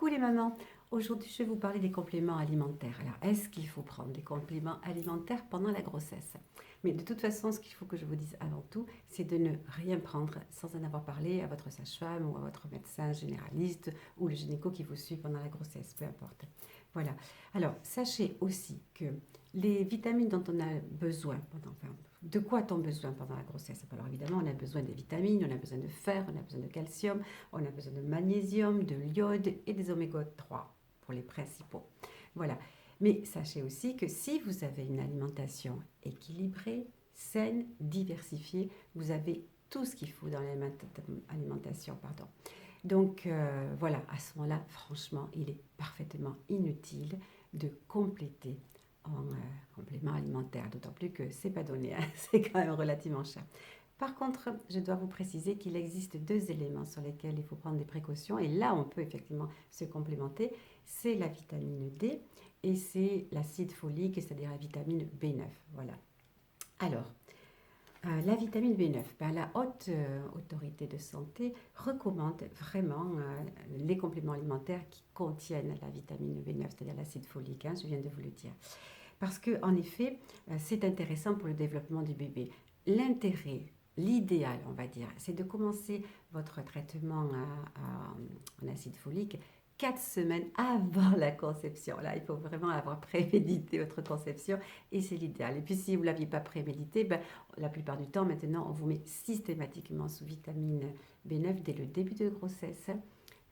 les mamans, aujourd'hui je vais vous parler des compléments alimentaires. Alors, est-ce qu'il faut prendre des compléments alimentaires pendant la grossesse? Mais de toute façon, ce qu'il faut que je vous dise avant tout, c'est de ne rien prendre sans en avoir parlé à votre sage-femme ou à votre médecin généraliste ou le gynéco qui vous suit pendant la grossesse, peu importe. Voilà. Alors, sachez aussi que les vitamines dont on a besoin de quoi a-t-on besoin pendant la grossesse? Alors évidemment, on a besoin de vitamines, on a besoin de fer, on a besoin de calcium, on a besoin de magnésium, de l'iode et des oméga 3 pour les principaux. Voilà. Mais sachez aussi que si vous avez une alimentation équilibrée, saine, diversifiée, vous avez tout ce qu'il faut dans l'alimentation. Donc voilà, à ce moment-là, franchement, il est parfaitement inutile de compléter en complément alimentaire, d'autant plus que c'est pas donné, hein, c'est quand même relativement cher. Par contre, je dois vous préciser qu'il existe deux éléments sur lesquels il faut prendre des précautions, et là on peut effectivement se complémenter, c'est la vitamine D et c'est l'acide folique, c'est-à-dire la vitamine B9. Voilà. Alors, la vitamine B9, ben, la haute autorité de santé recommande vraiment les compléments alimentaires qui contiennent la vitamine B9, c'est-à-dire l'acide folique, hein, je viens de vous le dire. Parce que, en effet, c'est intéressant pour le développement du bébé. L'intérêt, l'idéal, on va dire, c'est de commencer votre traitement en acide folique 4 semaines avant la conception. Là, il faut vraiment avoir prémédité votre conception et c'est l'idéal. Et puis, si vous ne l'aviez pas prémédité, ben, la plupart du temps, maintenant, on vous met systématiquement sous vitamine B9 dès le début de grossesse.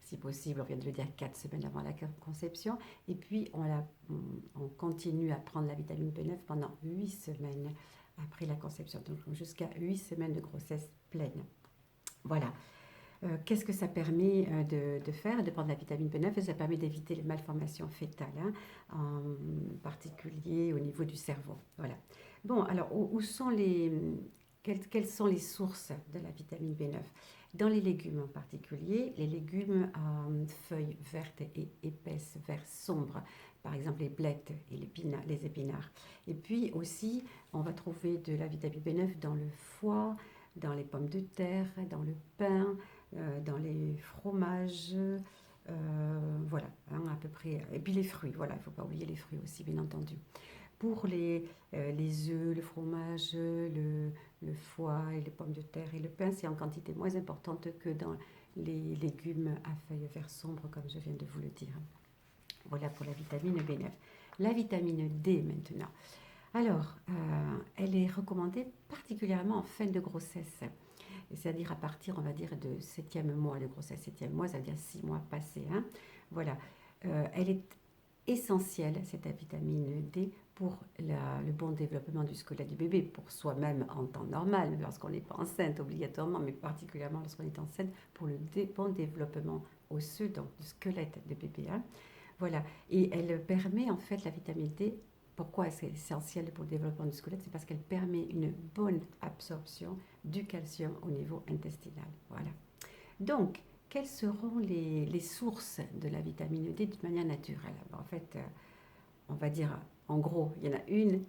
Si possible, on vient de le dire 4 semaines avant la conception. Et puis, on continue à prendre la vitamine B9 pendant 8 semaines après la conception. Donc, jusqu'à 8 semaines de grossesse pleine. Voilà. Qu'est-ce que ça permet de faire, de prendre la vitamine B9? Ça permet d'éviter les malformations fœtales, hein, en particulier au niveau du cerveau. Voilà. Bon, alors, quelles sont les sources de la vitamine B9? Dans les légumes en particulier, les légumes à feuilles vertes et épaisses, vert sombre, par exemple les blettes et les épinards. Et puis aussi, on va trouver de la vitamine B9 dans le foie, dans les pommes de terre, dans le pain, dans les fromages, voilà, hein, à peu près. Et puis les fruits, voilà, il ne faut pas oublier les fruits aussi, bien entendu. Pour les œufs, le fromage, le foie et les pommes de terre et le pain, c'est en quantité moins importante que dans les légumes à feuilles vert sombre, comme je viens de vous le dire. Voilà pour la vitamine B9. La vitamine D maintenant. Alors, elle est recommandée particulièrement en fin de grossesse, c'est-à-dire à partir, on va dire, de 7e mois de grossesse. 7e mois, ça veut dire 6 mois passés, hein. Voilà. Elle est essentielle, cette vitamine D, pour le bon développement du squelette du bébé, pour soi-même en temps normal, lorsqu'on n'est pas enceinte obligatoirement, mais particulièrement lorsqu'on est enceinte, pour le bon développement osseux, donc du squelette du bébé, hein. Voilà. Et elle permet, en fait, la vitamine D, pourquoi c'est essentiel pour le développement du squelette? C'est parce qu'elle permet une bonne absorption du calcium au niveau intestinal. Voilà. Donc, quelles seront les sources de la vitamine D de manière naturelle? En fait, on va dire, en gros, il y en a une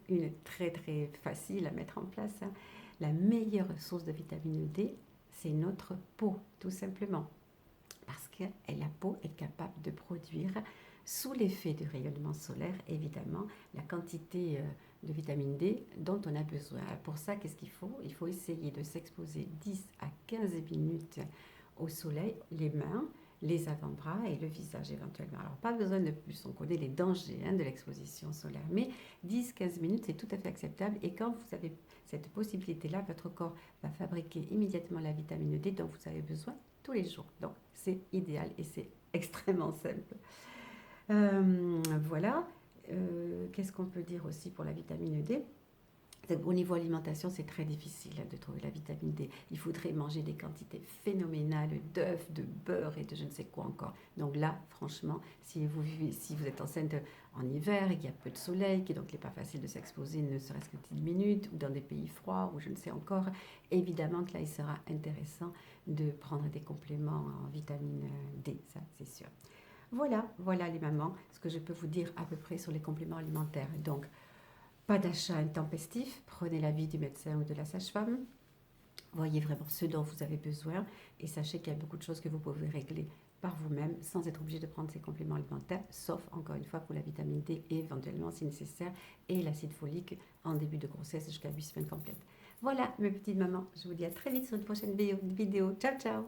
très très facile à mettre en place, hein. La meilleure source de vitamine D, c'est notre peau, tout simplement. Parce que la peau est capable de produire, sous l'effet du rayonnement solaire, évidemment, la quantité de vitamine D dont on a besoin. Pour ça, qu'est-ce qu'il faut? Il faut essayer de s'exposer 10 à 15 minutes au soleil, les mains, les avant-bras et le visage éventuellement. Alors, pas besoin de plus, on connaît les dangers, hein, de l'exposition solaire, mais 10-15 minutes, c'est tout à fait acceptable. Et quand vous avez cette possibilité-là, votre corps va fabriquer immédiatement la vitamine D dont vous avez besoin tous les jours. Donc, c'est idéal et c'est extrêmement simple. Voilà. Qu'est-ce qu'on peut dire aussi pour la vitamine D? Au niveau alimentation, c'est très difficile de trouver la vitamine D. Il faudrait manger des quantités phénoménales d'œufs, de beurre et de je ne sais quoi encore. Donc là, franchement, si vous êtes enceinte en hiver et qu'il y a peu de soleil, donc il n'est pas facile de s'exposer ne serait-ce que 10 minutes, ou dans des pays froids, ou je ne sais encore, évidemment que là, il sera intéressant de prendre des compléments en vitamine D, ça c'est sûr. Voilà les mamans, ce que je peux vous dire à peu près sur les compléments alimentaires. Donc, pas d'achat intempestif, prenez l'avis du médecin ou de la sage-femme. Voyez vraiment ce dont vous avez besoin et sachez qu'il y a beaucoup de choses que vous pouvez régler par vous-même sans être obligé de prendre ces compléments alimentaires, sauf encore une fois pour la vitamine D et éventuellement si nécessaire et l'acide folique en début de grossesse jusqu'à 8 semaines complètes. Voilà mes petites mamans, je vous dis à très vite sur une prochaine vidéo. Ciao ciao.